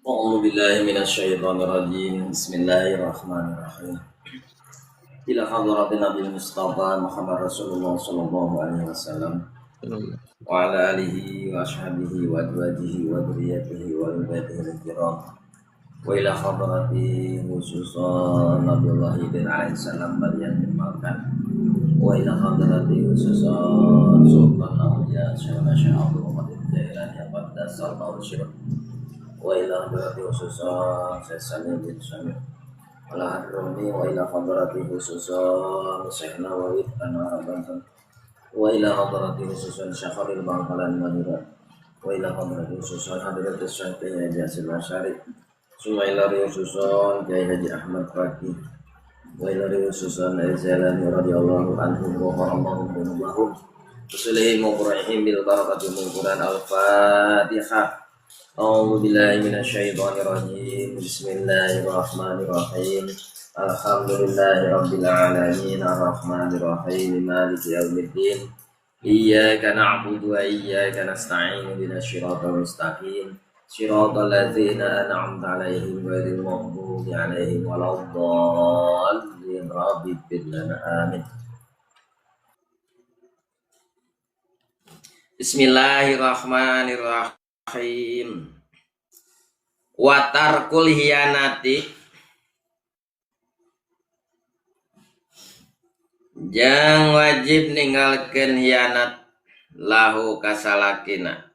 أعوذ بالله من الشيطان الرجيم بسم الله الرحمن الرحيم إلى حضرة النبي المصطفى محمد رسول الله صلى الله عليه وسلم وعلى آله وأصحابه وأزواجه وذريته وعباده الكرام وإلى حضرة خصوصا نبي الله إدريس عليه السلام بليان bin Makan وإلى حضرة خصوصا سلطان الأولياء شيخنا الشيخ عبد المقدس الجيلاني قدس الله سره وإلى حضرة خصوصا سيد bin Syamil ala hadromi wa ila hadrati khususan Syekh Nawawi Tanara Banten wa ila hadrati khususan Syekharil Bangkalan Madura wa ila hadrati khususan hadrati Syekh Haji Hasim Asyari summa ila khususan Kiai Haji Ahmad Faqih wa ila khususan Al-Jalani radhiyallahu anhu wa qaramahu wa usulihim wa qura'ihim bil barakati min Quran Al-Fatihah. A'udzu billahi minasyaitonir rajim. Bismillahirrahmanirrahim. Alhamdulillahi rabbil alamin arrahmanir rahim maliki yaumiddin. Iyyaka na'budu wa iyyaka nasta'in ihdinas siratal mustaqim. Siratal ladzina an'amta 'alaihim ghairil maghdubi 'alaihim waladdallin. Rabbi ighfir lana amin. Bismillahirrahmanirrahim. Watarkul hiyanati jang wajib ninggalkeun hianat lahu kasalakina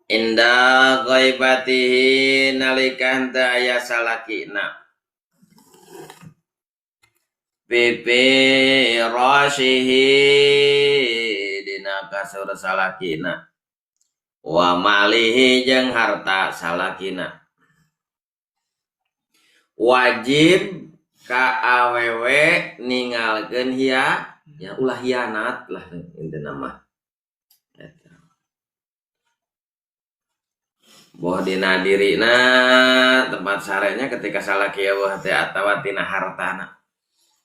inda ghaibatihi nalika henteu aya salakina pipi rasihi dina kasur salakina wa malihi jeung harta salakina wajib ka awewe ninggalkeun ya ulah hianat lah intina mah boh dina dirina tempat sarenya ketika salaki eueuh teh atawa tina hartana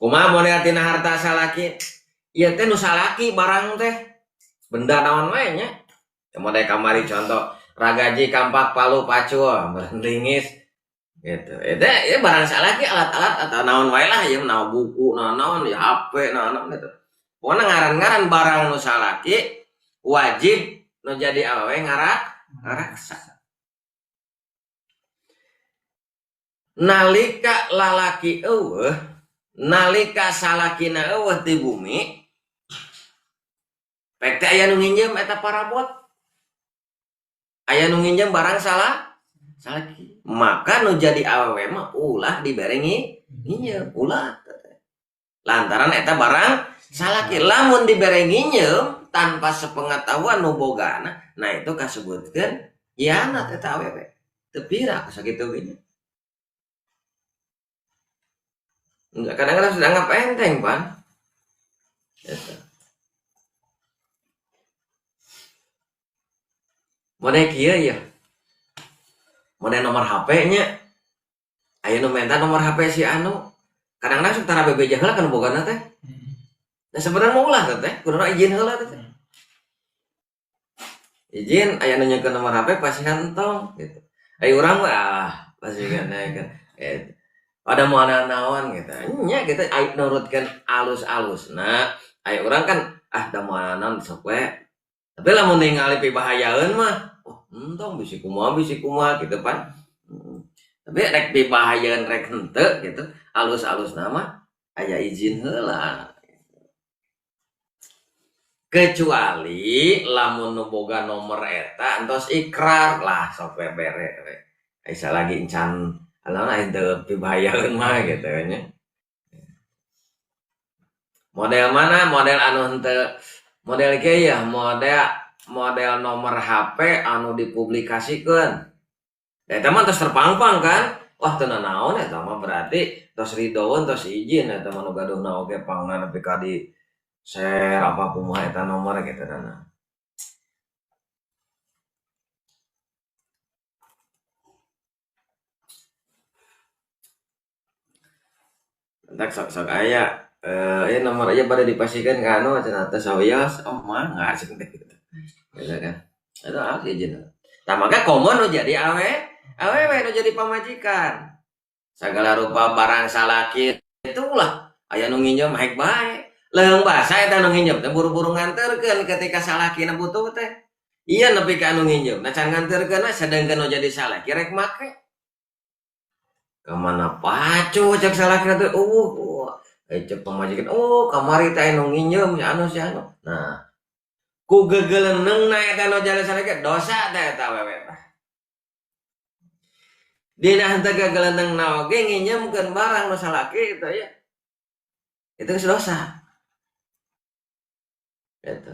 kumaha model tina harta salaki ieu teh nu salaki barang teh benda naon wae nya model kamari contoh ragaji kampak palu pacu berlingis gitu ya barang salaki alat-alat atau naon wae lah ya naon buku naon ya HP naon gitu pokoknya ngaran-ngaran barang nu salaki wajib nu jadi awewe ngaraksa nalika lalaki eueuh nalika salakina eueuh di bumi pek teh aya nu nginjem eta parabot aya nu nginjem barang salaki maka nu jadi awewe mah ulah diberengi nginjem ulah lantaran eta barang salaki lamun diberengi nginjem tanpa sepengetahuan nu bogana nah itu kasebutkeun hianat eta awewe teu pira sakitu gini enggak kadang-kadang sudah anggap enteng pan eta model kieu ya model nomor HP nya aya nu minta nomor HP si anu kadang-kadang setara bebeja heula kan bogana teh nah sebenarnya mau ulah teh kuduna izin heula teh izin aya nu nyeukeun nomor HP pasti hentong gitu aya urang mah pasti kan pada mau naon gitu nya kita aya nurutkeun alus-alus nah aya urang kan da moal naon sok we tapi lamun ningali pibahayaeun mah entong bisi kumaha gitu pan tapi rek pibahayaeun rek henteu gitu alus-alus nama aya izin heula kecuali lamun nu boga nomor eta entos ikrar lah sok bere aya lagi encan alana henteu pibahayaeun mah gitu nya model mana model anu henteu model kieu ya model nomor HP anu dipublikasikeun eta mah tos terpangpang kan wah teu naon eta mah berarti tos ridoeun tos izin eta mah nu gaduhna oge pangna nepi ka di share apa kumaha eta nomor gitu nah entak sok aya nomor aja pada dipastikan kan anu cenah teh sawios oh mah enggak gitu kan itu harus izin Nah maka komo nu jadi awewe nu jadi pamajikan. Segala rupa barang salaki itulah aya nu nginjem haek bae. Leung basa eta nu nginjem teh buru-buru nganterkeun ketika salakina butuh teh. Iya nepi ka anu nginjem. Nah can nganterkeun sedengkeun nu jadi salaki rek make. Kemana pacu cek salakina teh cek pamajikan kamari teh nu nginjem si anu. Nah ku geugeuleunna eta nu jadi salaki dosa teh eta awewe teh. Dina henteu geugeuleunna oge nginjemkeun barang nu salaki itu ya. Itu dosa. Gitu.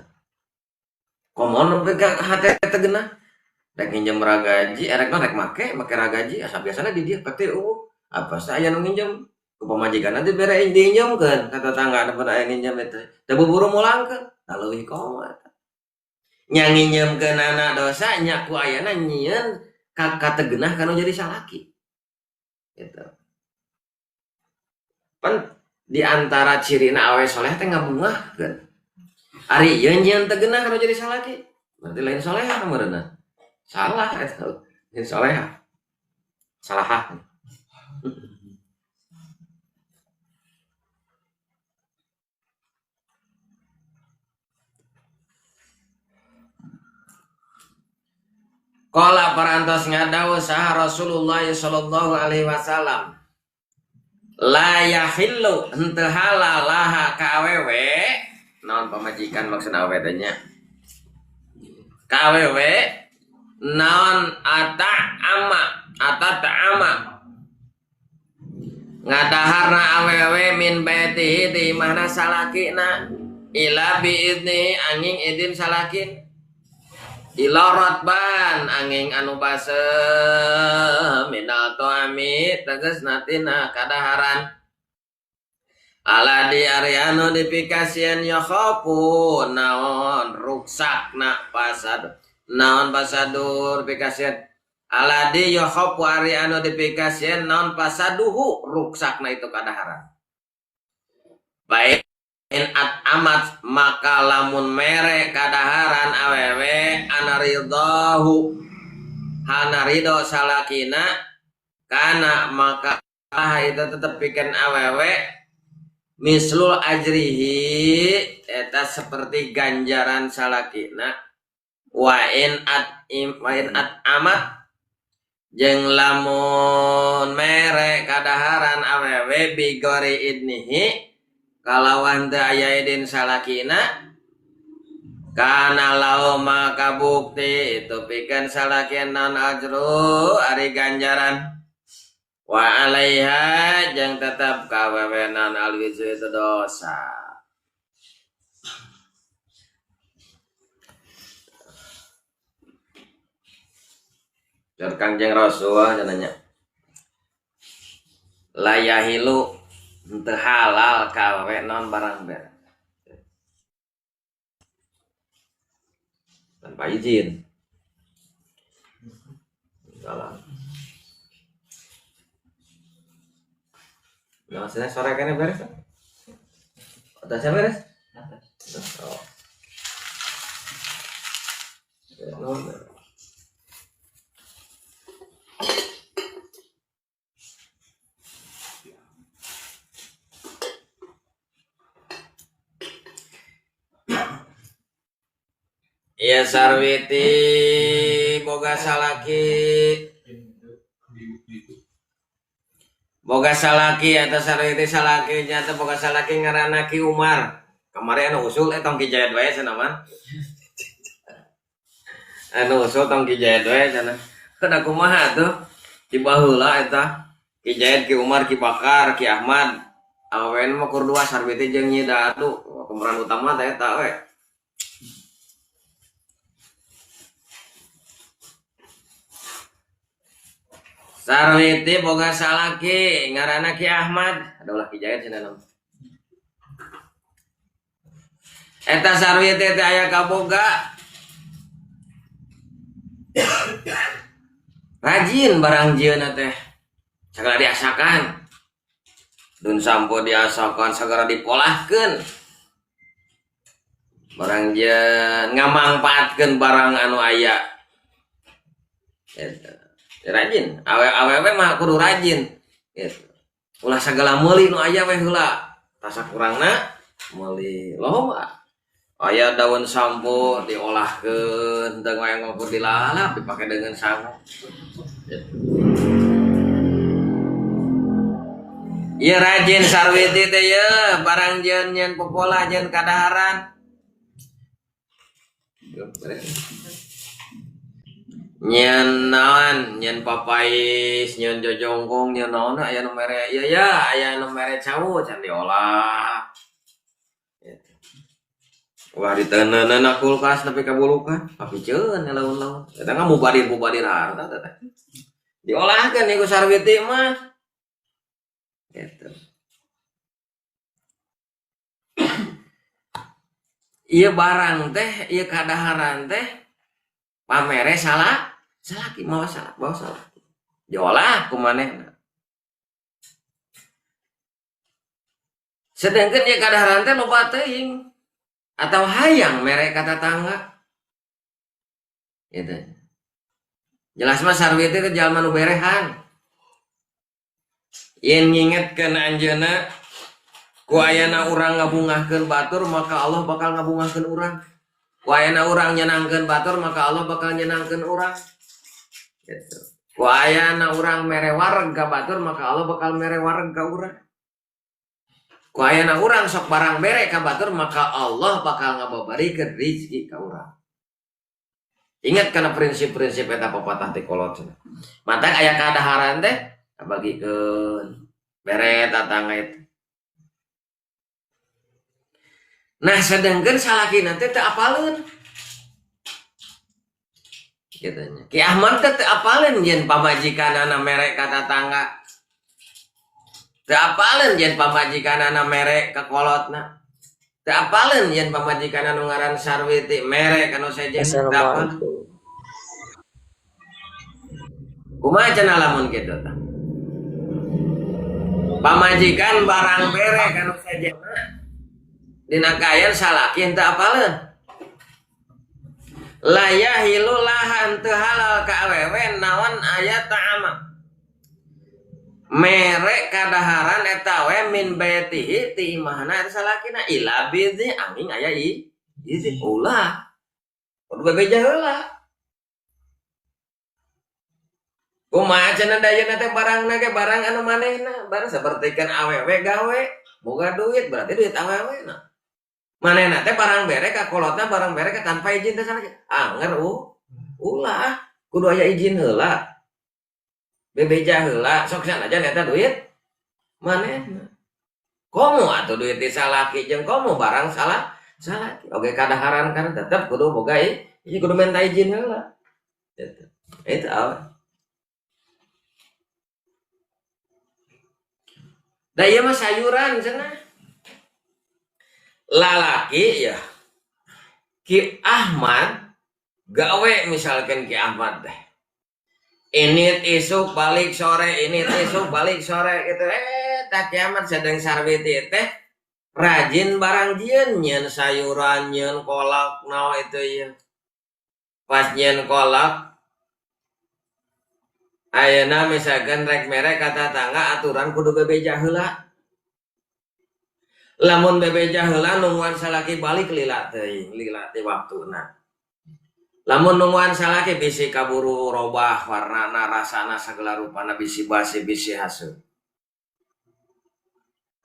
Komo pegang hati tegenah rek nginjem ragaji rek make ragaji asa biasana di dieu PTU apa saya nu nginjem ku pamajikan nanti bere diinjemkeun ka tetangga ada aya nginjem eta teu buru mulangkeun leuwih komo eta nya nginjemkeunana dosa nya ku ayana nyieun ka tegenah kana jadi salaki gitu. Pan di antara cirina awe soleh teh ngabungahkeun ari ieu nyieun tegenah kana jadi salaki berarti lain soleha meureunna salah eta lain soleha salah. Qala parantos ngadawu saha Rasulullah sallallahu alaihi wasallam la yahillu henteu halal laha ka awewe naon pamajikan maksud awewe teh nya ka awewe naon ata'ama ngadaharna awewe min baitihi di mana salakina ila biidni angin idin salakin ilorat ban angin anu base minal to'ami teges natina kadaharan ala di ariano dipikasian yakhafu naon ruksakna naon pasadur pikasian ala di yakhafu ariano dipikasian naon pasaduhu ruksakna itu kadaharan baik amat maka lamun mere kadaharan awewe anaridahu hanarido salakina kana maka itu tetep bikin awewe mislul ajrihi eta seperti ganjaran salakina wa in amat jeung lamun mere kadaharan awewe bigori idnihi kalawan teu aya idin salakina kana lau maka bukti itu pikeun salakian naon ajru ari ganjaran wa alaiha jeung tetep kawewenan alwizu itu dosa. Jar Kangjeng Rasulullah nanya layahilu henteu halal ka awewe naon barang ber tanpa izin salah. Nah, sini sore kene beres. Atasnya beres? Atas. Oh. Ya sarwiti boga salaki atau sarwiti salaki nyata boga salaki ngaranna Ki Umar kamari anu usul tong Ki Jayad wae cenah mah anu usul tong Ki Jayad wae cenah kada kumaha tuh di baheula eta Ki Jayad Ki Umar Ki Bakar Ki Ahmad awewe mah kur dua sarwiti jeung Nyi Dadu pemeran utama teh eta we. Sarwiti boga salaki ngaranna Ki Ahmad adalah Ki Jayad cenah. Eta sarwiti teh aya kaboga rajin barang jieuna teh sagala diasakan dun sampo diasakan sagala dipolahkeun barang jieun ngamangpaatkeun barang anu aya Gitu. Rajin, awewe mah kudu rajin. Gitu. Ulah segala meuli nu aya we heula. Tasa kurangna meuli loba. Aya daun sampo diolahkeun teu ngopi dilalap dipake dengan sangu. Gitu. Iya rajin sarwiti teh ya, barang nyen popola nyen kadaharan. Nyen naon, nyen papais, nyen jojongkong, nyen naon aya nu mere ieu ya, aya nu mere cawu can diolah. Wah diteuneunna kulkas nepi ka bulukan, papikeun laun-laun. Eta mah mubadir harta teh. Diolahkeun ieu sarwiti mah. Gitu. Iya barang teh, iya kadaharan teh pamere salaki bawa salaki diolah kumanehna. Sedangkan ieu kadaharan teh loba teuing atau hayang mere ka tatangga. Gitu. Jelas mah sarwi teh jalma nu berehan. Yen ngingetkeun anjeunna ku ayana urang ngabungahkeun batur maka Allah bakal ngabungahkeun urang. Ku ayana urang nyenangkeun batur maka Allah bakal nyenangkeun urang. Gitu. Ku ayana urang mere wareg ka batur maka Allah bakal mere wareg ka urang. Ku ayana urang sok barang bere ka batur maka Allah bakal ngababarikeun rezeki ka urang. Ingat kana prinsip-prinsip eta pepatah ti kolot. Mantang aya kadaharan teh bagikeun bere tatangga itu. Nah sedangkan salakina teh teu apaleun. Kitanya. Ki Ahmad teh teu apaleun yen pamajikanana mere ka tatangga. Teu apaleun yen pamajikanana mere ka kolotna. Teu apaleun yen pamajikanana nu ngaran Sarwiti mere ka nu sejen teu apaleun. Kumaha cenah lamun kitu tah? Pamajikan barang bere ka nu sejen dina kayan salaki teu apaleun. Layahilu lahan teu halal ka awewe naon aya ta'ama. Mere kadaharan eta we min baitihi ti imahna eta salakina ila bidhi angin aya izin ulah. Kudu bebeja heula. Kumaha cenah dayeuna teh barangna ge barang anu manehna, barang sapertikeun awewe gawe, boga duit berarti duit awewe na. Manehna teh barang bere ka kolotna barang bere ka tanpa izin teh salaki. Anger ulah kudu aya izin heula. Bebeja heula sok sanajan eta duit manehna. Komo atuh duit disalaki jeung komo barang salaki. Oge kadaharan kan tetep kudu boga ieu kudu minta izin heula. Itu awe. Da ieu mah sayuran cenah. Lalaki ya. Ki Ahmad gawe misalkan Ki Ahmad teh. Ini isuk balik sore, ini isuk balik sore gitu. Tak kiamat sedang Sarwiti teh rajin barang jieun nyeun sayuran, nyeun kolak naon itu ya. Pas nyeun kolak ayeuna misalkan rek mere ka tatangga aturan kudu bebeja heula. Lamun bebeja heula nungguan salaki balik lila teuing, lila teh waktuna. Lamun nungguan salaki bisi kaburu robah warnana rasana sagala rupana bisi basi bisi hasil.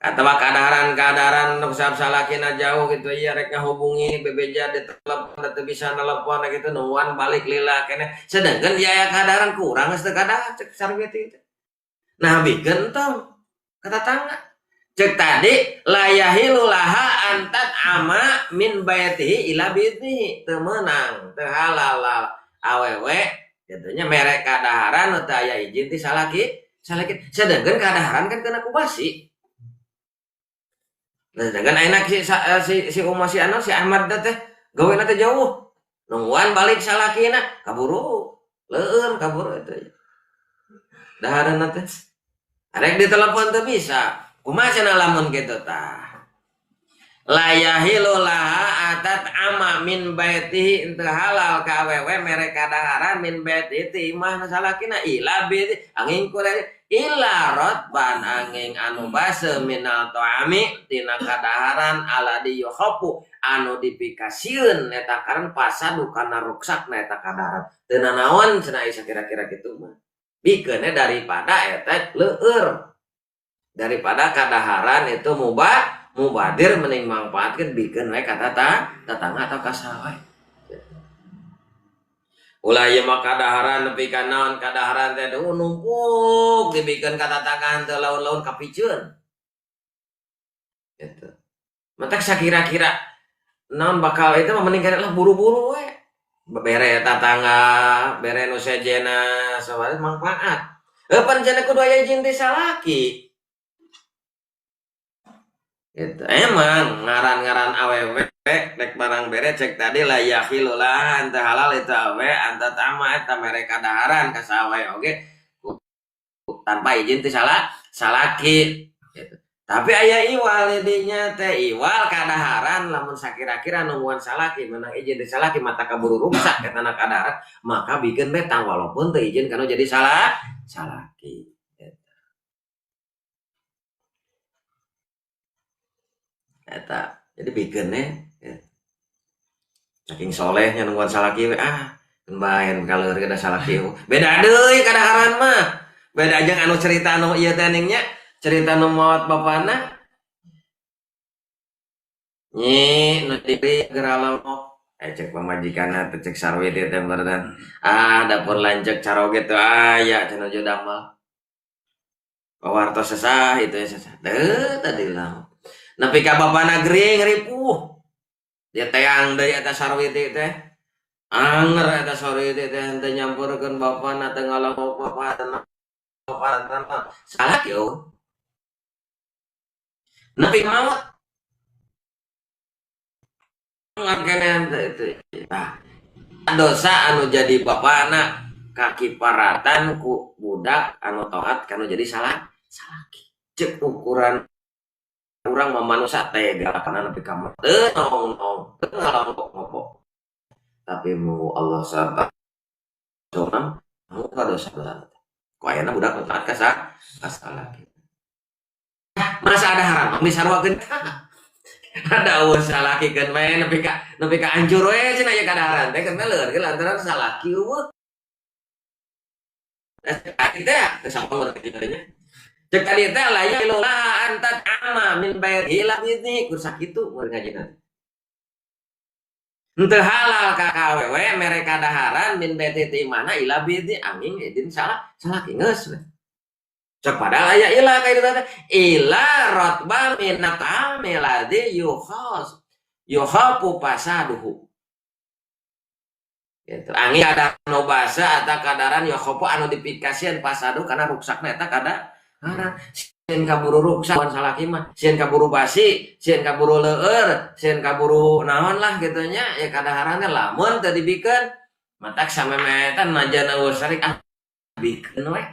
Atawa kadaharan nu salakina jauh gitu ieu rek ngahubungi bebeja di telepon teu bisa nelepon gitu nungguan balik lila keneh. Sedangkan aya kadaharan kurang geus teu kadahar cek Sarwiti teh. Nah bikeun tong ka tatangga. Cek tadi layahilu laha antat ama min baitihi ila bidhi teu meunang teu halal awewe kitu nya mere kadaharan teu aya izin ti salaki sedangkan kadaharan kan kena kubasi. Sedangkan ayeuna si Umar si Anwar si Ahmad teh gawena teh jauh nungguan balik salakina kaburu leueur kaburu itu dahareuna teh arek ditelepon teh bisa kumaha cenah lamun kitu tah layahilu laha atat ama min baitihi ente halal ka awewe mereka daharan min baitihi ti imah salakina ila baiti angin kurang ila rotban angin anu base minal to'ami tina kadaharan ala di yohopu anu dipikasieun eta karan pasadu kana ruksak eta kadaharan teu nanaon cenah isa kira-kira kitu mah bikeunna daripada eta leueur daripada kadaharan itu mubadir mending manfaatkeun bikeun we ka tetangga atau ka sawe. Ulah ieu mah kadaharan nepi ka naon kadaharan teh numpuk dibikeun ka tetanggaan teu laun-laun kapiceun. Gitu. Matak sakira-kira naon bakal itu mah mending lah buru-buru we. Bere tetangga, bere nu sejena sawareh manfaat. Pancen kudu aya izin ti salaki. Gitu. Emang ngaran-ngaran awewe dek barang bere cek tadi lah yakhilullah anta halal itu awe anta tama eta mereka daharan ka sawe oge tanpa izin ti salaki gitu. Tapi aya iwal dinya teh iwal kadaharan lamun sakira-kira nungguan salaki menang izin ti salaki mata kaburu rusak eta na kadaharan maka bikin betang walaupun teu izin kana jadi salaki. Eta jadi bikinnya ya. Saking solehnya nungguan salaki kembain kalau ada salaki beda deui kadaharan mah beda aja anu cerita anu ieu teh ningnya cerita nu maot bapana nyi nu diberi geralomok cek pamajikanna teh cek sarwi teh berdan dapur lanjek caroge teh aya cenah jo damal pawartos sesah itu ya sesah tadi lah nepi ka bapana gering ripuh dia teang deui eta sarwiti teh anger eta sarwiti teh teu nyampurkeun bapana teu ngalongok bapana salah kieu nepi maot ngarkeun itu dosa anu jadi bapana kakiparatan ku budak anu taat kanu jadi salaki cek ukuran urang mah manusia tega kana nepi ka mah teu nong teu ngalongok tapi mu Allah sarta soram mu ka dosa ku ayeuna budak taat ka salaki masa ada haram misarwakeun ada eueuh salaki keun we nepi ka hancur we cenah aya kadaharan teh keun meuleur ge lantaran salaki eueuh kita teh sampang kitu cek tadi teh layak ilah antat ama min bayar hilang ini kursak itu mau ngaji nanti. Ente halal kakak wewe mereka daharan min betiti mana ilah biti angin edin salah kinges. Cek padahal layak ilah kayak itu teh ilah rotba minata meladi yuhapu pasaduhu. Gitu. Angin ada anu basa atau kadaran yuhapu anu dipikasian pasadu karena ruksakna eta kada sieun kaburu ruksak salaki mah sieun kaburu basi sieun kaburu leueur sieun kaburu naon lah gitu nya ya kadaharanna lamun teu dibikeun matak samemetan najana usarik bikeun we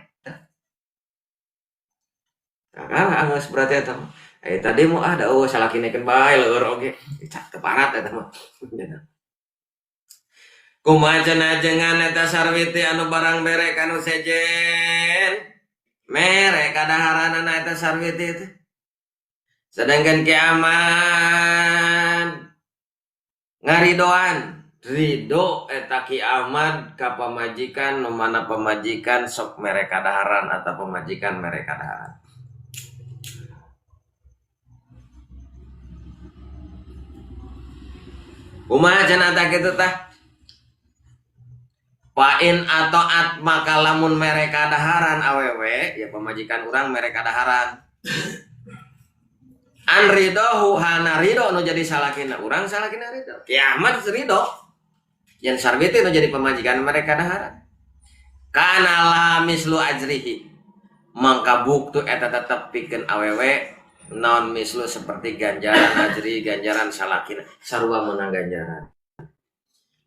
kakak geus berarti eta tadi mau ada salaki nekeun bae leueur oge cak teparat eta mah kumaha cenah jengan eta sarwiti anu barang bere kanu sejen mere kadaharanana eta sarwiti itu sedangkan kiamat ngaridoan ridho eta kiamat ka pamajikan nu mana pamajikan sok mere kadaharan atau pamajikan mere kadaharan kumaha cenah tah kitu tah Pain atau at maka lamun mereka daharan awewe ya pemajikan orang mereka daharan an ridohu hana rido nu jadi salakina orang salakina rido kiamat rido yang sarbiti nu jadi pemajikan mereka daharan kana la mislu ajrihi mangka buktu eta tetep pikeun awewe non mislu seperti ganjaran ajri ganjaran salakina sarua meunang ganjaran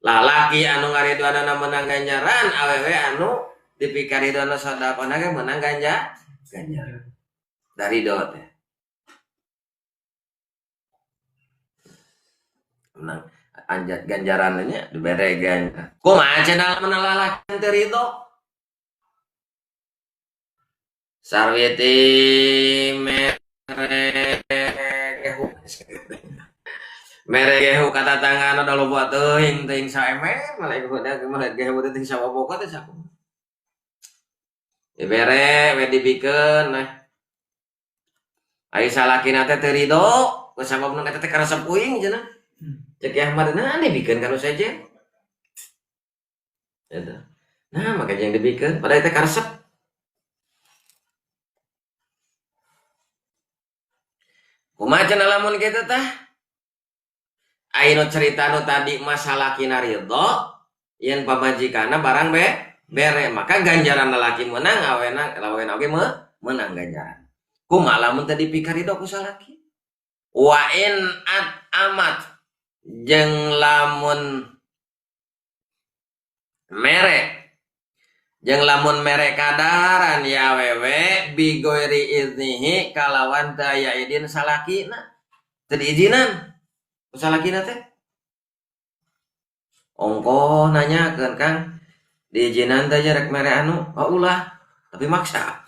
lalaki anu ngaridoanana menang ganjaran awewe anu dipikaridoana sodapana ge menang ganjaran dari do teh menang anjat ganjarannya dibere ganjar kumaha cenah menalalakeun teu ridho sarwiti meregehu kata tangan udah lo buat ting saeme malah gehu ting sababoko teh saku dibere we dibikeun nah ai salakina teh teu ridho ku sababna eta teh karasa puing cenah cek Ahmad nah dibikeun kanu saja eta nah makanya yang dibikeun pada teh karesep kumaha cenah lamun kitu tah ayeuna cerita nu tadi masalah kina ridho yen pamajikana barang bere maka ganjaran lalaki menang awena lawen oge menang ganjaran kumaha lamun tadi pikir ridho ku salaki wa in amat jeung lamun mere kadaran ya wewe bigoiri iznihi kalawan daya idin salakina teu diizinan ku salakina teh ongko nanyakeun Kang diizinan teh rek mere anu ulah tapi maksa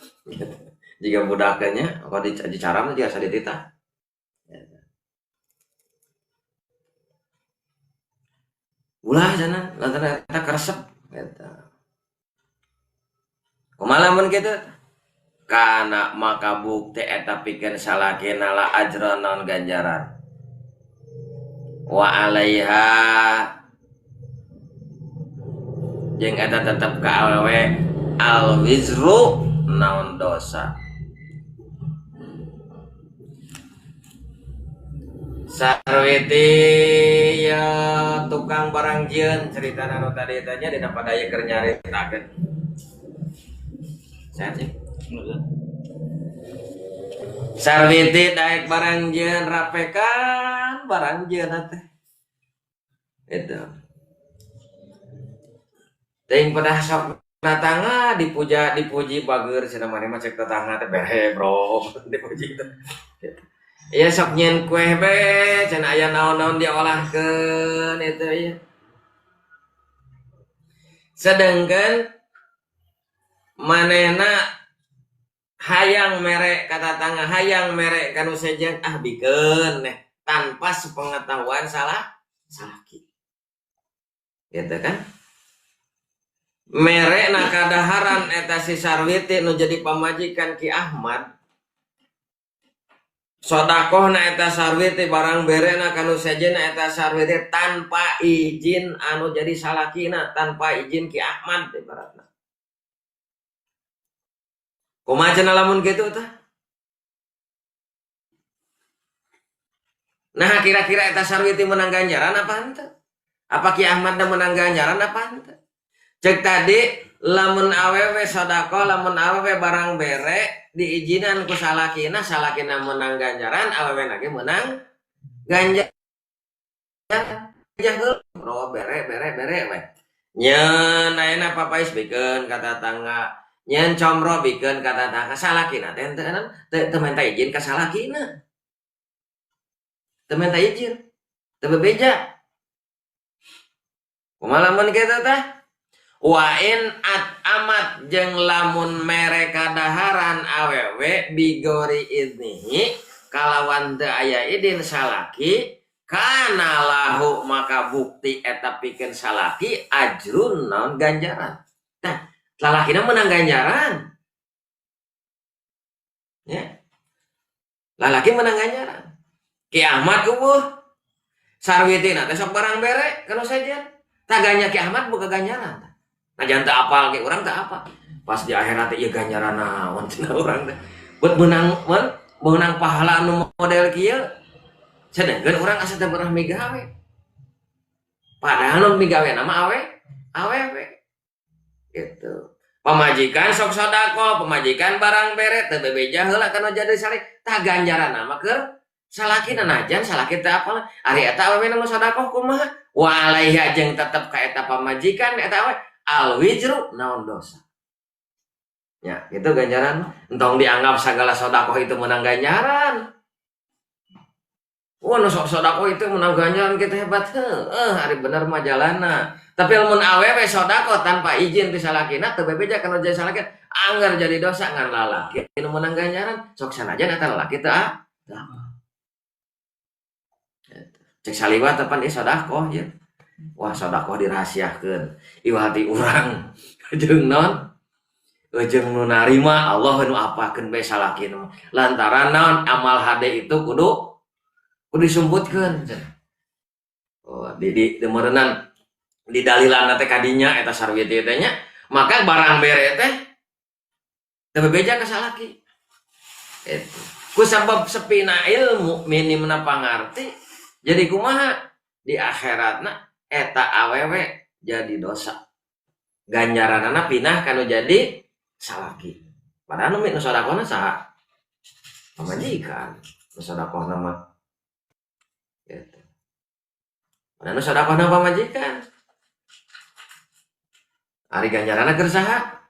jika budaknya apa dicaram teh asa dititah ulah cenah lantaran eta karesep eta kumaha lamun kitu kana maka bukti eta pikeun salakina la ajron naon ganjaran wa alaiha jeung eta tetep ka awewe al wizru naon dosa sarwiti ya tukang barang jieun cerita anu tadi tanya dina padaya keur nyaritakeun sehat sih sarwiti daek barang jieun rapekan barang jieun teh itu teuing pada sok datanga dipuji bager cenah mane mah cek tetangga teh behe bro dipuji teh ya sok nyen kue be cenah aya naon-naon diolahkeun itu ya sedengkeun manehna hayang mere kata tangga hayang mere kanu sejen bikeun tanpa sepengetahuan salaki gitu kan mere na kadaharan eta si sarwiti nu jadi pamajikan Ki Ahmad sodakohna eta sarwiti barang berena kanu sejenna eta sarwiti tanpa izin anu jadi salakina tanpa izin Ki Ahmad ibaratna kumaha cenah lamun kitu tah nah kira-kira eta sarwiti menang ganjaran apa henteu apa Ki Ahmad menang ganjaran apa henteu cek tadi lamun awewe sodako lamun awewe barang bere diizinan ku salakina menang ganjaran awewe lagi menang ganjaran jahul bro bere we nyen ayeuna papais bikeun kata tangga nyen comro bikeun kata tangga salakina teh teu minta izin ka salakina teu minta izin teu bebeja kumaha lamun kitu teh wa in amat jeung lamun mere kadaharan awewe bigori iznihi kalawan teu aya idin salaki kana lahu maka bukti eta pikeun salaki ajrun naon ganjaran tah lalakina menang ganjaran ya lalaki menang ganjaran Ki Ahmad eueuh sarwitina teh sok barang bere kalau saja taganya Ki Ahmad boga ganjaran nah jangan tak apal kayak orang tak apa pas di akhirat ya ganjaran naon cenah urang teh buat menang pahala anu model kieu sedengkeun urang asa teu pernah migawe padahal nu migawe nama awewe gitu pamajikan sok sodako pamajikan barang bere teu bebeja heula kana jadi salik tah ganjaran nama keur salakina najan salaki teh apal ari eta awewe nu sodako kumaha wa alaiha jeung tetep ka eta pamajikan eta awewe al wijru naon dosa ya itu ganjaran entong dianggap segala sodakoh itu menang ganjaran Wah, nu sok sodako itu menang ganjaran kita hebat. Hari bener mah jalana. Tapi lamun awewe sodako tanpa izin ti salakina teu bebeja kana jadi salakina anggar jadi dosa ngan lalaki nu menang ganjaran sok sanajan eta lalaki teu cek saliwat tepan ieu sodako ya. Wah, sodako dirahasiakeun. Ieu hati urang jeung non jeung nu narima Allah nu apakeun bae salakina. Lantaran naon amal hade itu kudu disumputkeun. Oh, di meureunnan di dalilan teh kadinya eta sarwi teh nya, maka barang bere teh teu bebeja ka salaki. Itu. Ku sabab sepina ilmu minimna pangarti, jadi kumaha di akhiratna eta awewe jadi dosa. Ganjaranana pinah kanu jadi salaki. Padahal nu sedekahna saha? Pamajikan. Nu sedekahna mah gitu. Padahal nu sedekahna pamajikan. Ari ganjaranna keur saha?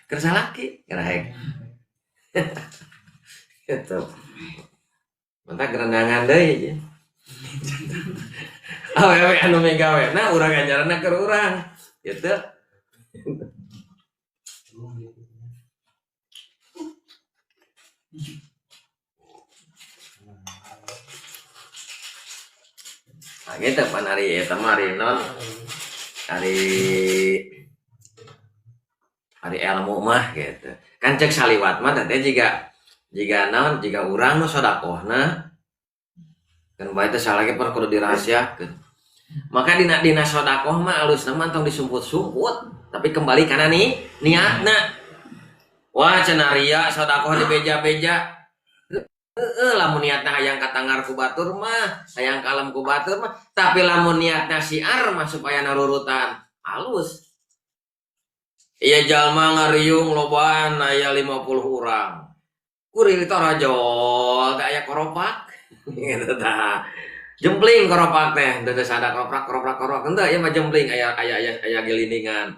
Keur salaki, gerahek. Gitu. Mantap gerendangan deui. Awewe anu migawena urang ganjaranna keur urang. Gitu. Nah, gitu pan hari eta mari non hari ilmu mah gitu. Kan cek saliwat mah teh jika naon jika urang nu sedekahna kan bae teh salaki pun kudu dirahasiakeun. Maka dina sedekah mah alusna mah tong disumput-sumput, tapi kembali kana niatna. Wah, cenah ria sedekah dibeja-beja. Lamun niatna hayang katangar ku batur mah, hayang kalem ku batur mah, tapi lamun niatna siar mah supaya narurutan halus. Iya jalma ngariung lobaan aya 50 urang. Kuring itu rajol teh aya koropak. Gitu tah. Jempling koropak teh, teu sada koropak henteu ieu mah jempling aya gelindingan.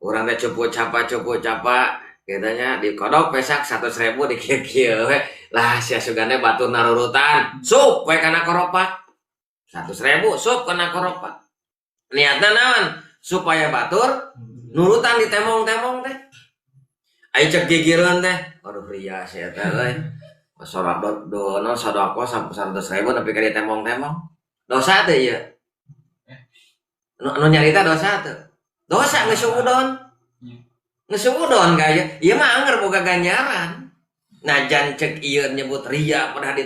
Urang teh cupu capa katanya di kodok pesak 100.000 di kieu we. Lah sia sugane batur narurutan. Sup we kana koropak. 100.000 sup kana koropak. Niatna naon? Supaya batur nurutan di temong-temong teh. Ai cek gigireun teh. Aduh ria sia teh euy. Sorak dono sodako sampai 100.000 tapi ka di temong-temong. Dosa teh ieu. Nu nyarita dosa teh. Dosa geus suudon. Ngesuudon kaya, ieu mah anger boga ganjaran. Najan cek ieu nyebut ria pernah di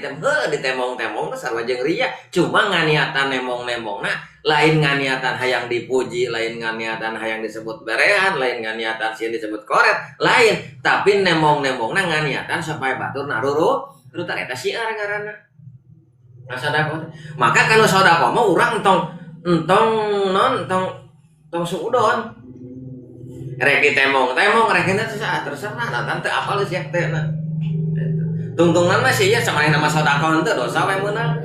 temong-temong sarua jeung ria, cuma nganiatan nemong-nemongna lain nganiatan hayang dipuji, lain nganiatan hayang disebut berehan, lain nganiatan sieun disebut koret, lain, tapi nemong-nemongna nganiatan supaya batur narurutan eta siar ngaranna. Nah sedekah. Maka kalau sedekah mah urang entong suudon. Rek di temong rek na terserah nanti teu apal sia teh na. Tungtungan mah sia sama nama sedekah henteu dosa we meunang.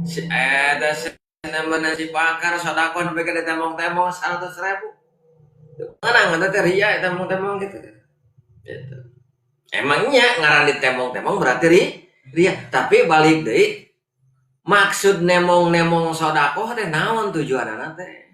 Eta cenah si bakar sedekah nepi ka di temong 100.000. Menang eta teh ria temong gitu. Gitu. Emangnya ngaran di temong berarti ria, tapi balik deui maksud nemong sedekah teh naon tujuanna teh?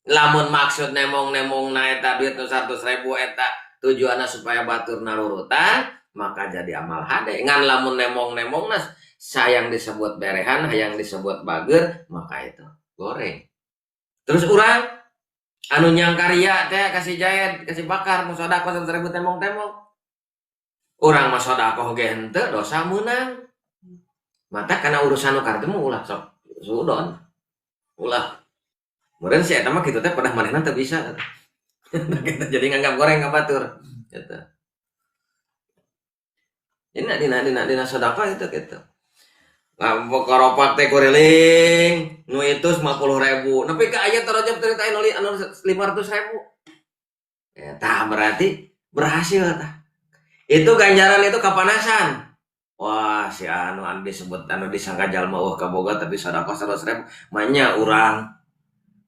Lamun maksud nemong na eta duit 100.000 eta tujuanna supaya batur narurutan, maka jadi amal hade. Ngan lamun nemong na sayang disebut berehan, hayang disebut bager, maka itu goreng. Terus urang anu nyang karya teh kasih jahit, kasih bakar nu sedekah 100.000 temong. Urang mah sedekah ge henteu dosa meunang. Mata kana urusan nu kartu mah ulah sok suudon. Ulah kemudian si eta mah kitu teh pernah manehna teu bisa. Jadi nganggap goreng ka batur gitu. Dina sedekah itu gitu. Ngambok koropak teh kuriling nu itu 50.000. Nepi ka aya tarojab cerita anu 500.000. Eta berarti berhasil tah. Itu ganjaran itu kapanasan. Wah, si anu disebut anu disangka jalma kaboga tapi sedekah 100.000 manya urang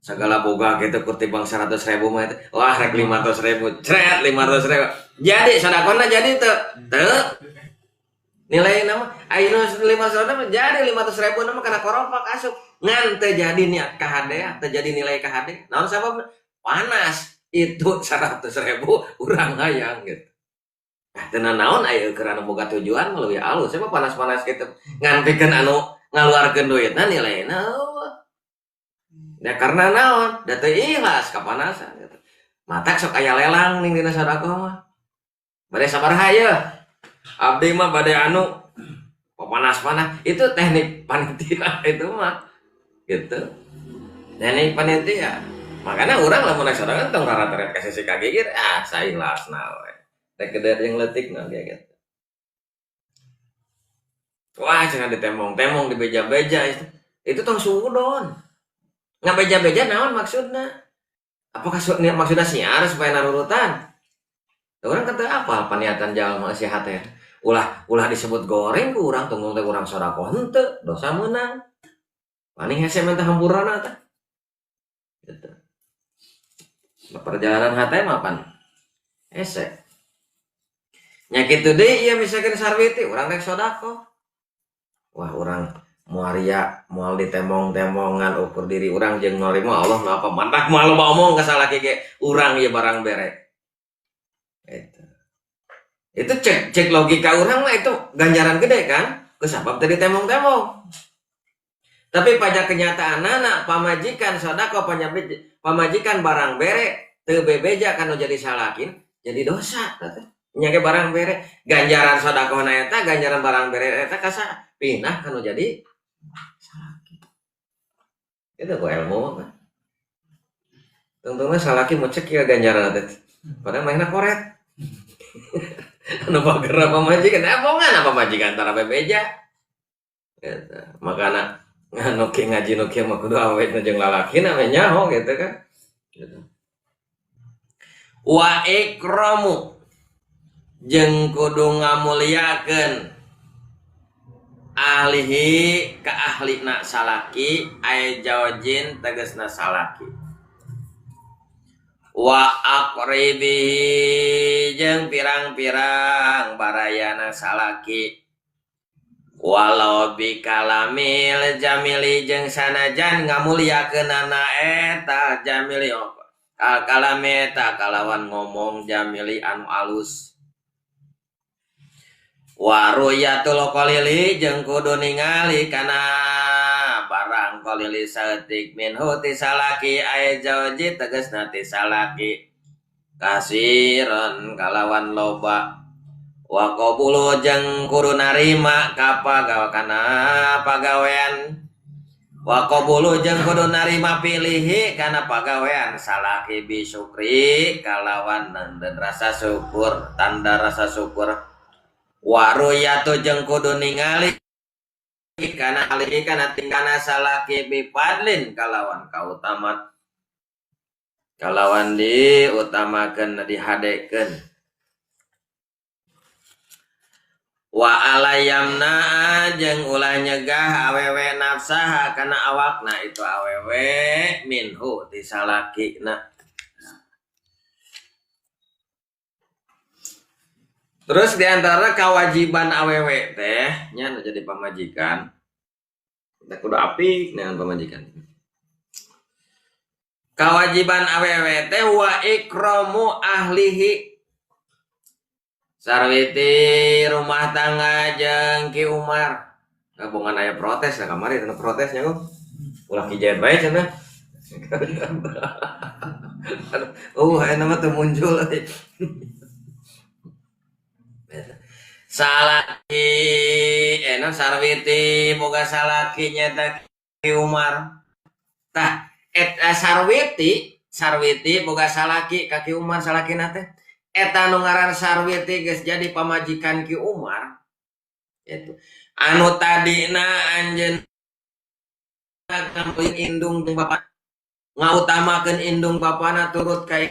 segala boga gitu ketimbang 100.000 mah itu wah rek 500.000 cret 500.000 jadi sedekahna jadi teu Nilai nama ayeuna 500 nama jadi 500.000 nama karena koropak asup ngan teu jadi niat KHD teu jadi nilai KHD naon sabab panas itu 100.000 urang hayang gitu. Nah, tenan naon aya keur anu boga tujuan leuwih alus mah panas-panas kitu ngan pikeun anu ngaluarkeun duitna nilaina ya karena naon da teu ikhlas kapanasan gitu. Matak sok aya lelang ning dina sedekah mah bade sabaraha ye abdi mah bade anu panas-panas itu teknik panitia itu mah gitu teknik panitia makanya orang lamun naik sorangan tong rara-rara kasih si kagigir saya ikhlasna we teh kedar yang letik nah kayak gitu. Wah jangan ditemong-temong di beja-beja itu tong sudon nggak beja-beja naon maksudnya apakah maksudnya siar supaya narurutan orang kata apa paniatan jalan masih hati ulah disebut goreng ku urang tunggu teh urang sodako henteu dosa menang paling hese mentah hampurana teh gitu. Perjalanan hati mah pan hese nya kitu deui ieu misalkan sarwiti urang rek sodako wah urang muaria moal ditemong-temongan ukur diri urang jeung narima Allah na apa mandak moal omong ka salaki ge urang ieu barang bere itu cek logika orang mah itu ganjaran gede kan kesabab tadi temong-temong tapi pada kenyataan anak pamajikan sodako pamajikan barang bere teu bebeja kan jadi salakin jadi dosa nyake barang bere ganjaran sodako na eta ganjaran barang bere eta kasa pindah kan jadi salakin itu ku ilmu mah tungtungna salakin mau cek ya ganjaran eta padahal mainna koret anu bagera pamajikan bongan apa majikan antara bebeja gitu. Makana anu ki ngaji nu kieu mah kudu awetna jeung lalakina mah nyaho gitu kan gitu. Wa ikramu jeung kudu ngamuliakeun ahlihi ka ahlina salaki aya jawajin tegasna salaki wa aqribihi jeung pirang-pirang barayana salaki walau bikalamil jamili jeung sanajan ngamuliakeunana eta jamili kalame eta kalawan ngomong jamili anu alus waruyatul qalili jeung kudu ningali kana barang qalili saeutik minhu ti salaki aya jawji tegasna ti salaki kasiron kalawan loba wa qabulu jeung kudu narima kana pagawean wa qabulu jeung kudu narima pilihi kana pagawean salaki bisyukri kalawan dan rasa syukur tanda rasa syukur waruyatu jeung kudu ningali kana alihi kana tingkana salaki bipadlin kalawan kautamat kalawan diutamakeun dihadekeun wa alayamna jeung ulah nyegah awewe nafsaha kana awakna itu awewe minhu ti salakina. Terus diantara kewajiban awewe teh nya jadi pamajikan kita kudu apik dengan pamajikan. Kewajiban awewe teh wa ikramu ahlihi sarwiti rumah tangga jeung Ki Umar gabungan aya protes nah kamari teu protesnya kok ulah kijayat bae cenah aya mah teu muncul salaki sarwiti boga salaki nyata Ki Umar tah sarwiti boga salaki ka Ki Umar salakina teh eta nu ngaran sarwiti geus jadi pamajikan Ki Umar itu anu tadina anjeun ngampeuin indung jeung bapa ngautamakeun indung bapana turut ka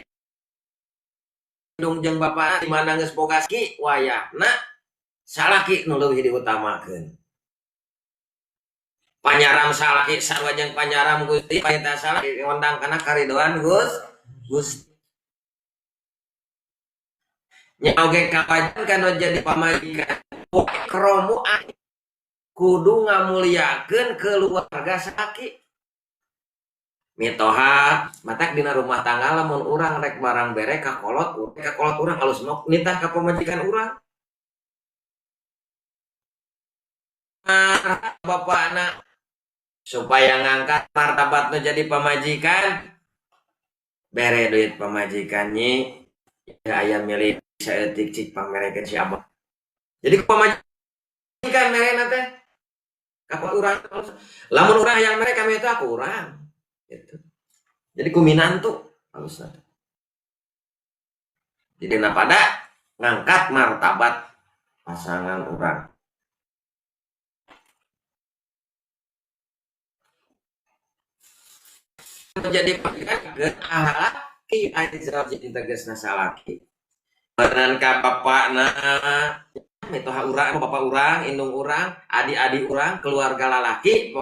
indung jeung bapa di mana geus boga ki wayahna salaki nu leuwih diutamakeun panyaram salaki sarua jeung panyaram Gusti panita salaki ngondang kana karidoan Gusti nya oge kawajiban kana jadi pamajikan kromu kudu ngamuliakeun keluarga sakit mitoha matak dina rumah tangga lamun urang rek barang bere kakolot urang halus nok nitah ka pamajikan urang bapakna supaya ngangkat martabatna jadi pamajikan bere duit pamajikannya ya ayam milih saeutik cik pamerekeun si abah jadi pamajikan mereka teh kapal urang lamun urang yang mereka itu aku urang gitu. Jadi kuminantu halusna jadi pada ngangkat martabat pasangan urang menjadi panggilan laki aja jadi tegasna salaki beneran ka bapakna mitoha urang bapak urang indung urang adik-adik urang keluarga lalaki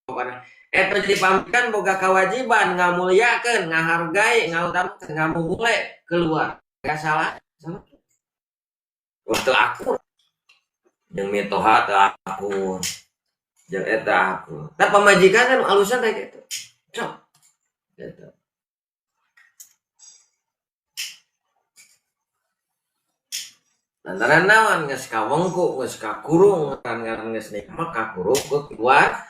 pokoknya eta jadi pamikan boga kewajiban ngamuliakeun ngahargai ngautamakeun ngamumule keluarga salah waktu aku jeung mitoha teu aku jeung eta aku tah pamajikan kan alusan teh kitu sok gitu. Lantaran naon geus kawengku geus kakurung ngaran geus nikah kakurung keluar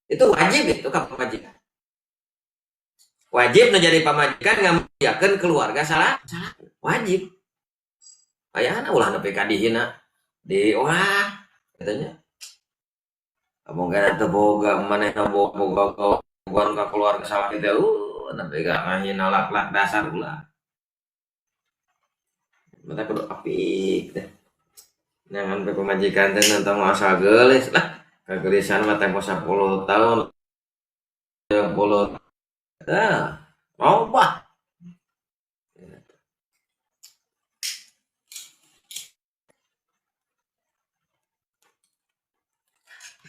itu wajib itu ka pamajikan wajib menjadi pamajikan ngamuliakeun keluarga salah wajib ayana ulah nepi ka dihina di wah katanya amoga teu boga manehna boga ka keluarga salah teh nepi ka ngahina lak-lak dasar ulah mata kudu apik teh jangan pe pamajikan teh nentang asa geulis lah kageulisan mah tempo 10 tahun 10 loba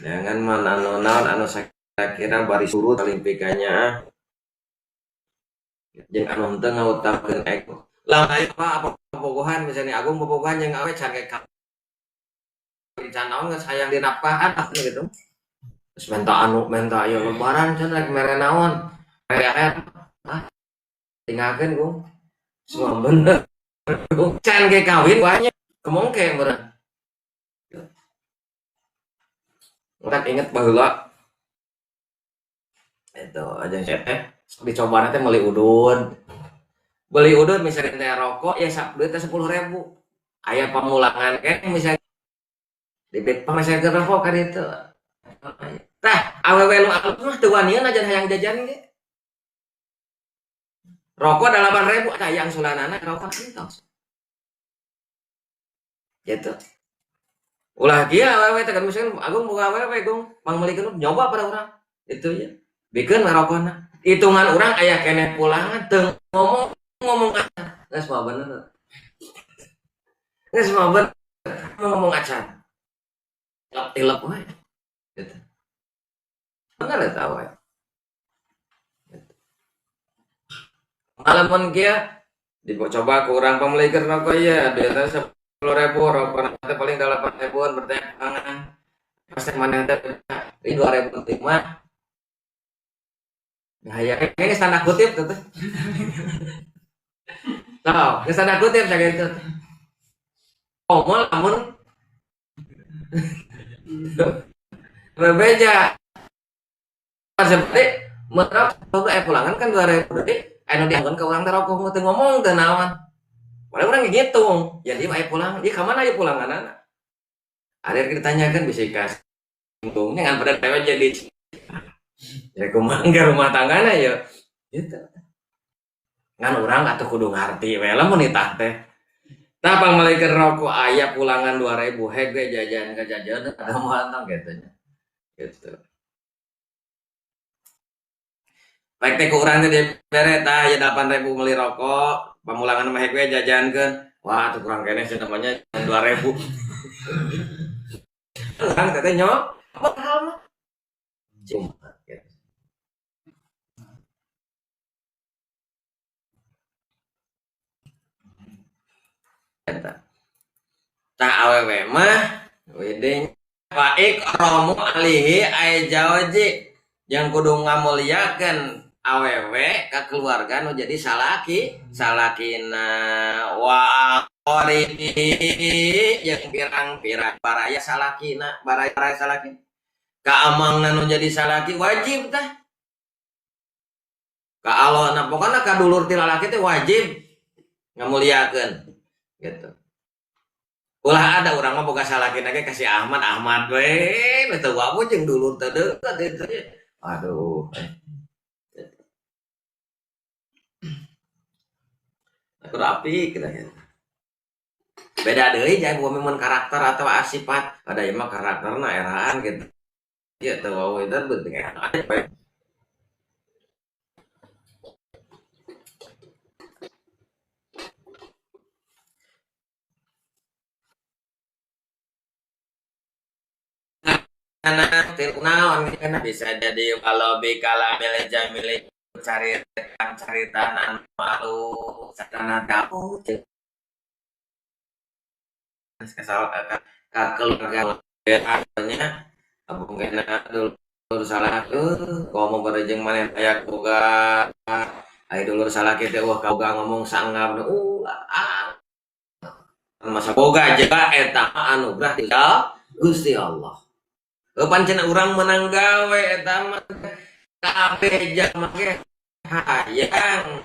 jangan mana anu saya kira bari surut olimpikannya jeung anu henteu ngautamakeun ego lamun aya apa bobogohan misalnya agung bobogohan yang awe can kayak rencana geus hayang dinapkahan gitu terus menta aya lebaran can rek mere naon mere tinggalkeun gong semua bener can kayak kawin banyak kemongke meureun urang inget baheula itu aja teh dicoba nanti beli udun misalnya teh rokok ya duitnya 10.000 aya pamulangan kan misalnya di bit pamasakeun rokok kan itu tah awewe nu alus mah teu wanian aja hayang jajan ge rokok 8.000 tah yang sulanana rokok entos gitu ulah kieu awewe teh kan misalnya agung boga awewe gong mangmelikeun nyoba pada urang itu ya bikeun rokokna hitungan urang aya keneh pulangan teu ngomong geus mah bener geus mah bener ngomong acan tilep we gitu bener eta we malamun kieu dicoba ke urang pamulikeun rokok ya duitna 10.000 rokok teh paling 8.000-an bertepangan pasti maneh teh 2.000 mah bahaya geus tanda kutip teh tah geus tanda kutip sakitu omol lamun bebeja seperti merap boga pulangan kan 2.000 deui anu dianggon ka urang teh rokok teu ngomong teu naon padahal urang ngitung jadi aya pulangan ieu ka mana aya pulanganana akhir ditanyakeun bisa kas untungnya ngan pada dewe jadi ya kumaha rumah tanggana ya gitu ngan urang atuh kudu ngarti we lamun itah teh tah pamulikeun rokok aya pulangan 2.000 hege jajan ka jajan ada moal gitu nya gitu baik teh ku urang teh bere tah ya 8.000 meuli rokok pamulangan mah hege jajankeun wah tuh kurang keneh sih namanya 2.000 urang teh nyok mahal mah cuma eta tah awewe mah wedeng faik romu alihi ay jawaji yang kudu ngamuliakeun awewe ka keluarga nu jadi salakina wa qoribi yang pirang-pirang baraya salakina baraya salaki ka amangna nu jadi salaki wajib tah ka alona pokona ka dulur ti lalaki teh wajib ngamuliakeun gitu. Ulah ada orang mah boga salakina ge kasih Ahmad we teu wabu jeung dulur teu deukeut itu. Aduh. Aku rapi kita gitu. Beda deui jangan gua memang karakter atau sifat. Ada yang mah karakterna eraan gitu. Ya teu wae itu penting enak. Anak naon kana bisa jadi kalau bikala milih jamilih caritan anu malu satana dapur kesal ka keluarga artinya abung kena dulur salah ngomong bareng maneh aya boga aya dulur salah kitu wah kaboga ngomong sanggap masa boga jaga eta anugerah ti Gusti Allah. Pancen urang menang gawe eta mah kabeh jeung make hayang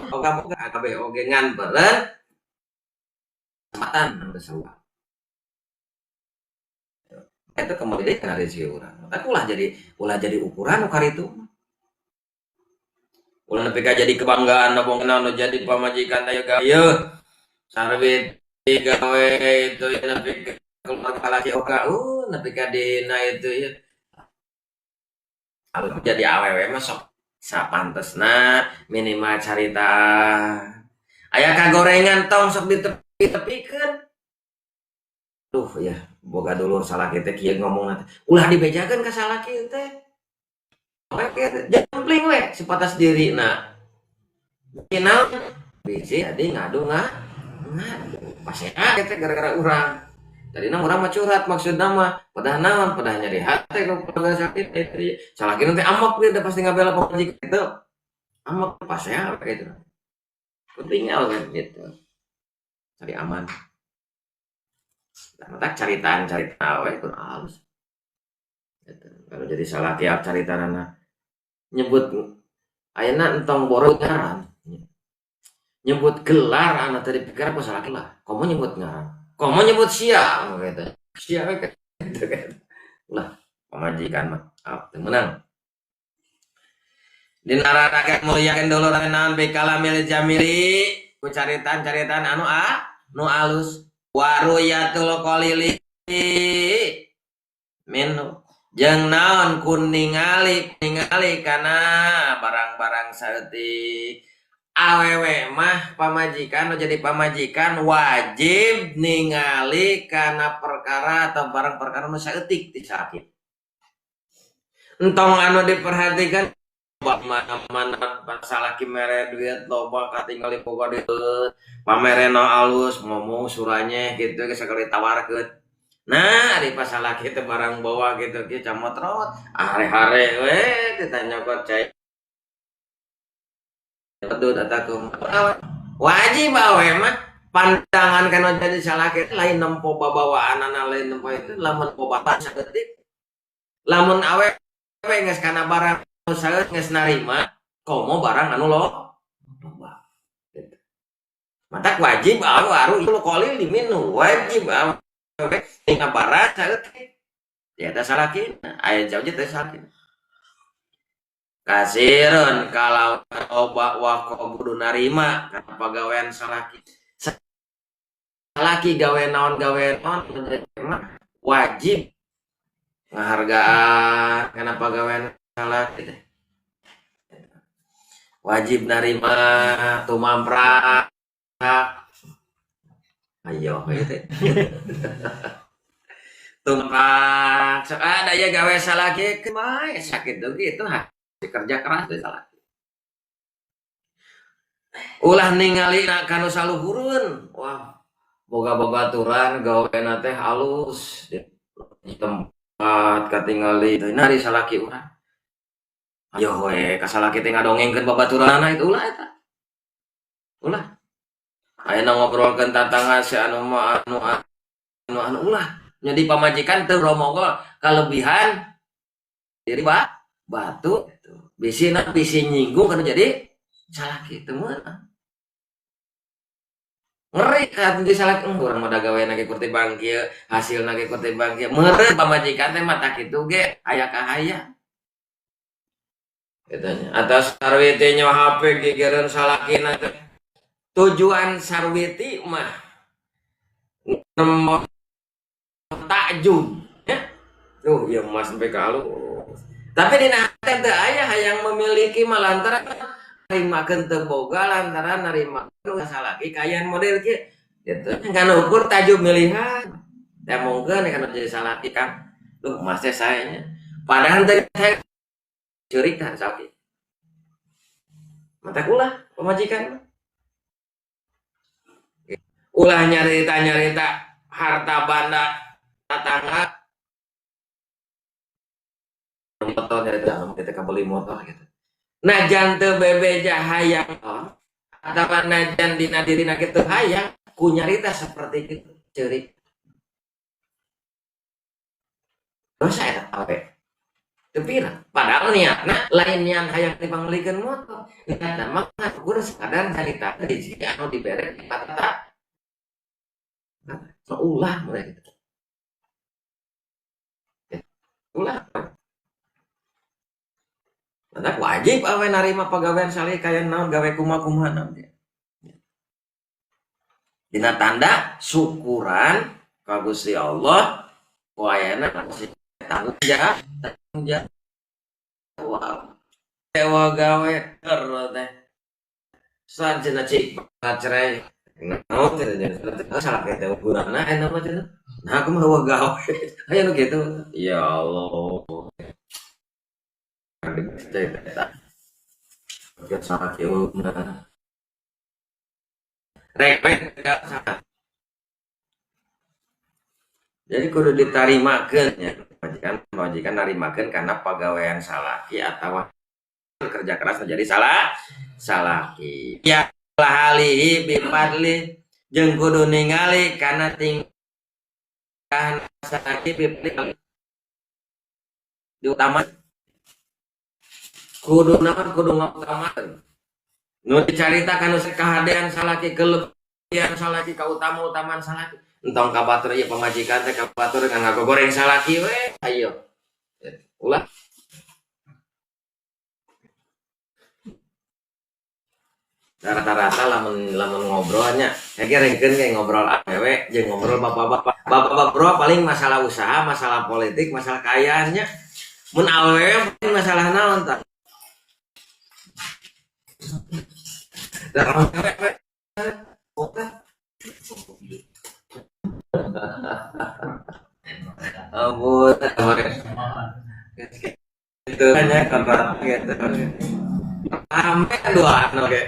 boga kabeh oge ngan beureun kesempatan bersama. Eta kembali kana rezeki urang. Tapi ulah jadi ukuran ukar itu. Ulah nepi ka jadi kebanggaan nabongna nu jadi pamajikan teh gawe sarwit gawe itu nepi keluarga laki oka nepi ka dina itu ya kalau jadi awewe mah sok sapantesna minimal carita aya kagorengan tong sok ditepi-tepikeun tuh ya boga dulur salaki teh kieu ngomong nanti ulah dibejakeun ka salaki teh jempling we sepatas dirina kinal bisi adi ngadu pasea teh gara-gara urang. Tadi orang mah curhat maksudnya mah padahal naon padahal nyari hati kalau keluarga sakit itu salaki nanti amak dia udah pasti ngabela pemajikan itu amak pas ya gitu pentingnya kan gitu cari aman dan tak caritaan awe itu halus gitu. Kalau jadi salaki caritaan anak nyebut ayeuna entong boro ngaran nyebut gelar anak tadi pikir apa salaki lah kamu nyebut ngaran kamu nyebut sia gitu. Sia gitu kan. Lah, pemajikan mah menang. Dinararakeun mulyakeun dulur naon bikala milih jamili ku caritan anu nu alus waruyatul qalili minu jeung naon kun ningali kana barang-barang saeutik awewe mah pamajikan jadi pamajikan wajib ningali kana perkara atau barang perkara nu saeutik ti sakit. Entong anu diperhatikan mana salaki mere duit loba katingali boga duit pamerena alus ngomong suranya gitu sekali tawarkeun. Nah, ari pas salaki teh barang bawa gitu kieu camotrot are-are we ditanya kok cai betul atakum wajib awe mah pandangan kana jadi salaki lain nempo babawaanana lain nempo itu lamun obatan saeutik lamun awe geus kana barang saeutik geus narima komo barang anu loba gitu. Matak wajib aru itu kolil diminu wajib awe tinggal barang saeutik tiada salaki aya jauh teh salaki kasirun kalau oba wako kudu narima karena pagawean salaki gawe naon wajib ngahargaan karena pagawean salaki wajib narima tumamprak ayo gitu tumprak sok ada ya gawe salaki kemana sakit tuh gitu kerja keras deh salah. Ulah ningali kanu saluhurun, wah boga babaturan gaweana teh halus di tempat katingali teh nari salaki urang. Ayo we kasalaki teh ngadongengkeun babaturanna itu ulah eta. Ulah. Ayeuna ngobrolkeun tatangga si anu mah anu ulah. Jadi pamajikan teu romogo kalebihan diri batu bisina bisi nyinggung kana jadi salaki teu meunang. Ngeri kan di salaki urang mah da gaweana ge kurti bangkieu, hasilna ge kurti bangkieu. Meureun pamajikan teh mah tak kitu ge aya kahaya. Katanya atas sarwiti nyawa HP gigireun salakina teh. Tujuan sarwiti mah nemu takjub ya. Tuh ieu mas sampai ka alus. Tapi dina teh teu aya hayang memiliki mah lantaran narimakeun teu boga lantaran narimakeun salaki kayan model kieu. Gitu. Kan ukur tajub milihan. Teh mungkin kana jadi salaki kan. Duh mas teh sae nya. Padahal teh saya ceurik tah salaki. Mata ulah pamajikan. Ulah nyarita harta banda tatangga motor nyarita kita beli motor gitu. Najan teu bebeja hayang atawa najan dina dirina kitu hayang ku nyarita seperti kitu ceurik. Dosa eta awe. Teu pira. Padahal niatna lain niat hayang dipanglikeun motor. Niatna mah kudu sekadar carita di anu dibere di patata. Ulah mulai gitu. Ulah. Mantap wajib awe narima pagawean saleh kaya naon gawe kumaha nanti. Dina tanda syukuran ka Gusti Allah wayana tanggung jawab. Wow. Dewa gawe terus teh. Sarjana cik cerai. Naon teh salah kita ukurana enak mah teh. Nah aku mah gawe. Aya nu kitu. Ya Allah. Kita salah kieu nah. Rek jadi kudu ditarimakeun ya. Majikan narimakeun karena pagawean salaki atawa kerja keras menjadi salaki. Ya halihi bipadli jeung kudu ningali kana tingkah salaki bipli diutama kudu ngutamakeun nu dicaritakan nu kahadean salaki kelebihan salaki kautama-utamaan salaki entong ka batur ieu pamajikan teh ka batur ngan ngagoreng salaki we ayo ulah rata-rata lamun ngobrolnya rengkeun kayak ngobrol awewe jeung ngobrol bapak-bapak bro paling masalah usaha, masalah politik, masalah kayaannya mun awewe paling masalah naon tah ampun itu hanya kata gitu sampai dua oke.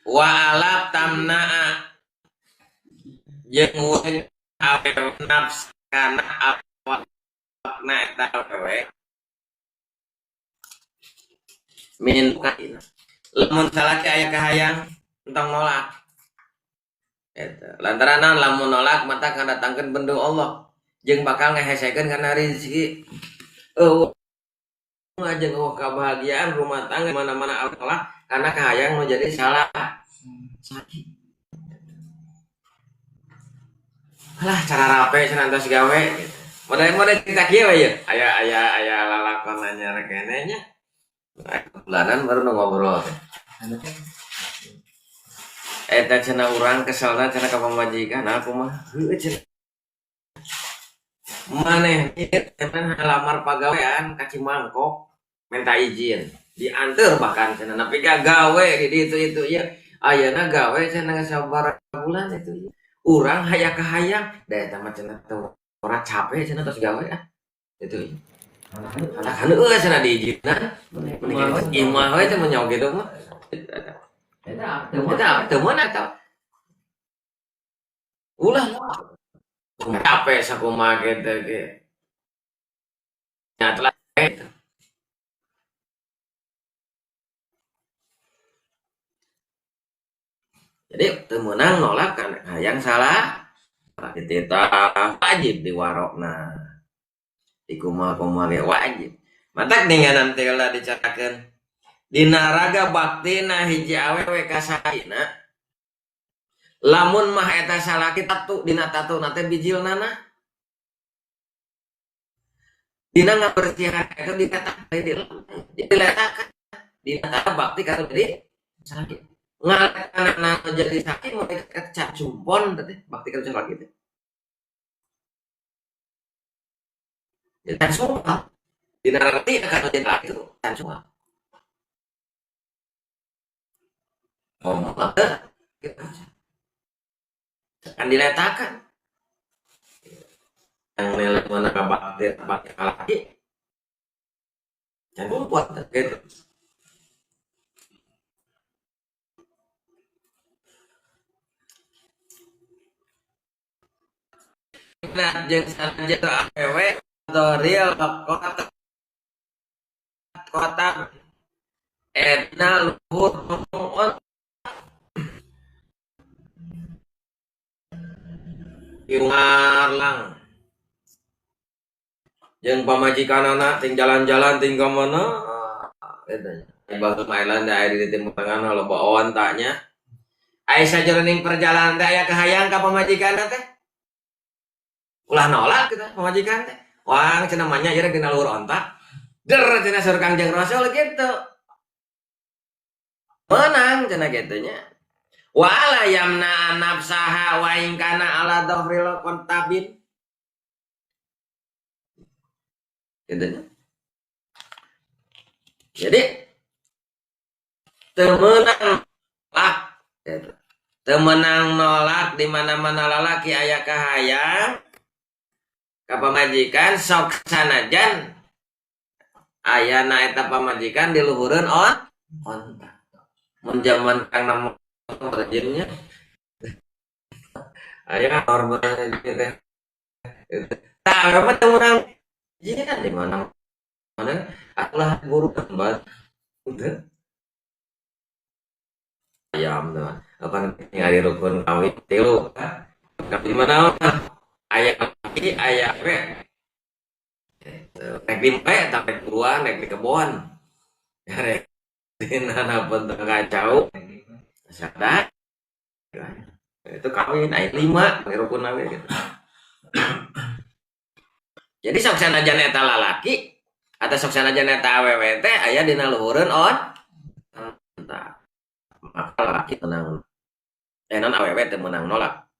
Wa alaf tamna'a jeung awe nafs kana awakna eta awe min kaina lamun salaki aya kahayang entong nolak eta lantaran naon lamun nolak mata kadatangkeun bendung Allah jeung bakal ngahesekeun kana rezeki ngajeng kebahagiaan rumah tangga mana-mana Allah karena kahayang mau jadi salah sakit. Alah cara rapi cenah tos gawe gitu. Model kita kieu ya. Aya lalakon anyar keneh nya. Bulanan baru ngobrol. Eta cenah urang keselna cenah ka pamajikan aku mah heueuh cenah. Maneh teman halamar pagawean ka Cimangkok minta izin diantar bahkan cenah nepi ka gawe di itu ya ayeuna gawe cenah sabaraha bulan itu ya urang hayang kahayang da eta mah cenah teu ora capek cenah tos gawe itu kan cenah diizinkan imah we teh menyok gitu mah eta teu meunang eta ulah capek sakumaha kitu ge nya telah jadi teu meunang nolak kan hayang salah dititah wajib diwarokna dikumaha-kumaha ge wajib matak dengan heula dicakakeun dina raga baktina hiji awewe ka saina lamun mah eta salaki tatu dina tatuna teh bijilnana dina ngabersihan eta diletakan dina tata bakti ka jadi salaki ngarana jadi sakit mereka cak cumpon teh bakti ka salaki teh dan semua dina rati ka jadi laki itu dan semua ngomong apa kan diletakan yang nilai mana bakti laki dan buat gitu nah jeung saja teu awewe tutorial kota edna luhur ngomong Irung jeung pamajikanana ting jalan-jalan ting ka mana eta Batu Island aya di timur tengah loba ontanya aya sajroning perjalanan teh aya kahayang ka pamajikanna teh ulah nolak kita pamajikan teh wah cenah mah nya ieu dina luhur onta der cenah saur Kangjeng Rasul kitu menang cenah kitu nya wala yamna nafsaha wa in kana ala dhahril kontabin gitu. Jadi temenang lah gitu. Temenang nolak di mana-mana lalaki aya kahayang ka pamajikan sok sanajan ayana eta pamajikan diluhureun onta mun jaman Kang Namo rejimnya aya normal teh tah apa temenang jadi kan di mana atulah guru kembar udah ayam tuh apa hari rukun kawin tilu di mana ayah laki ayah we nek di mpe tapi buruan nek di kebon rek dina pun kacau sadar itu kawin ayat 5 hari rukun awe gitu. Jadi sok sanajan eta lalaki atau sok sanajan eta awewe teh aya dina luhureun onta. Maka laki tenang. Non awewe teh menang nolak.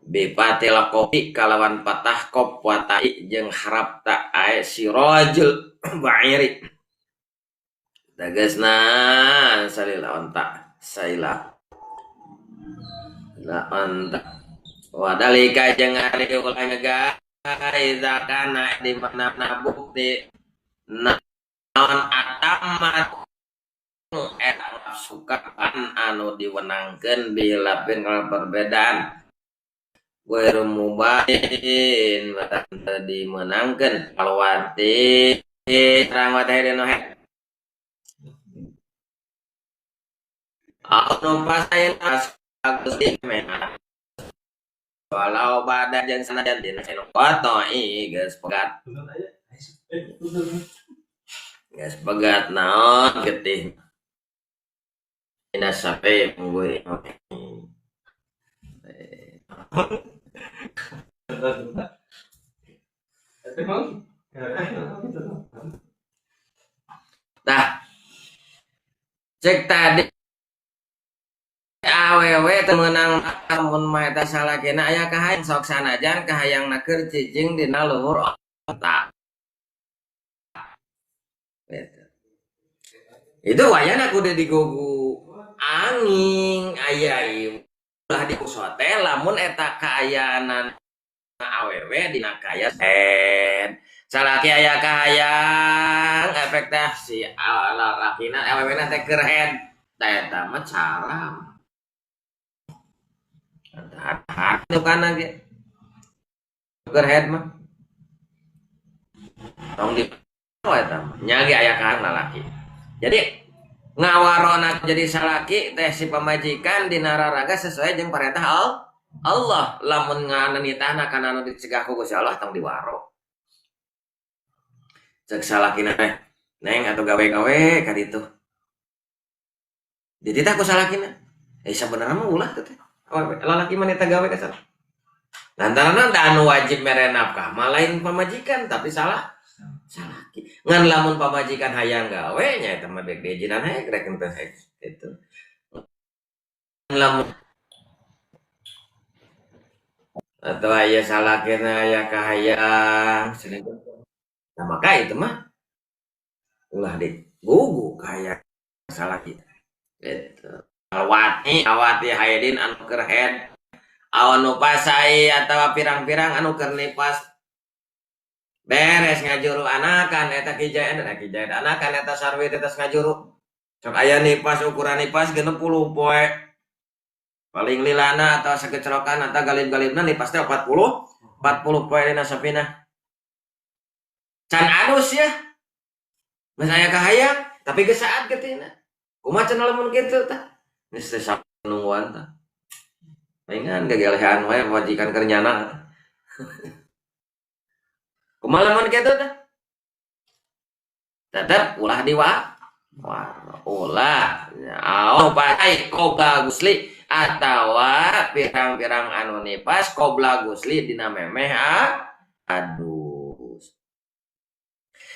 Bipatil kopi kalawan patah kop watai jeung harap ta ae sirajul ba'iri. Dagesna salila onta saila. La onta. Wadalika jeung ari ulah ngega iza kana di mana bukti naon atamat sukaan anu diwenangkeun bilapin kalau perbedaan wairu mubahin batang dimenangkeun kalwati terang wateh dino he anu pasain agus dimena walau badan jeung sanajan dina senu qatoi geus pegat naon getih ina sape gue nah cek tadi awewe temenang mun mah eta salakina aya kahayang sok sanajan kahayangna keur cicing dina luhur otak itu wayana kudu digogu angin aya ulah di usote lamun eta kaayanan awewe dina kaya sen salaki aya kahayang efek teh si lalakina awewe na teh keur head eta mah salam itu kana ge keur head mah tong di eta mah nya ge aya kahayang lalaki jadi ngawarona jadi salaki teh si pamajikan dina raraga sesuai jeung perintah Allah lamun ngananitahna kana anu dicegah ku Gusti Allah tong diwaro cek salakina teh neng atau gawe-gawe ka ditu dititah ku salakina sabenerna mah ulah teh lalaki mah eta gawe ka sana lantaran anu wajib mere nafkah mah lain pamajikan tapi salah salaki ngan lamun pamajikan hayang gawe nya eta mah dek diizinan hae rek teh gitu lamun atau aya salakina aya kahayang nah maka itu mah ulah digugu kahayang salaki gitu awati haidin anu keur head anu pasai atawa pirang-pirang anu keur nipas beres ngajuru anakan eta kijayan anakan eta sarwi eta ngajuru sok aya nipas ukuran nipas 60 poe paling lilana atau sakecerokan atau galib-galibna nipas teh 40 poe dina sapina can adus ya mas aya kahayang tapi geus saat geutina kumaha can lamun kitu tah geus teh nungguan tah palingan gagelehan wae majikan keur nyana kumaha lamun kitu tah tetep ulah ulah pasai kobla gusli atawa pirang-pirang anu nipas kobla gusli dina memeh adus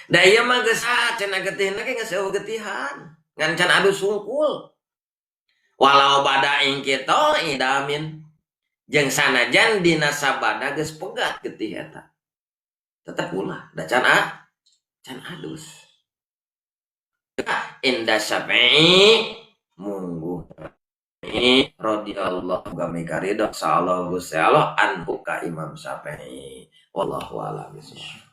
da ieu mah geus cenah getihna ge geus eueuh getihan ngan can adus sungkul walau bada ingkito idamin jeung sanajan dina sabada geus pegat getih eta tetep ulah da can adus inda Syafi'i munggu radhiyallahu gamikari dak sallallahu Gusti Allah anhu ka Imam Syafi'i wallahu a'lam bishawab.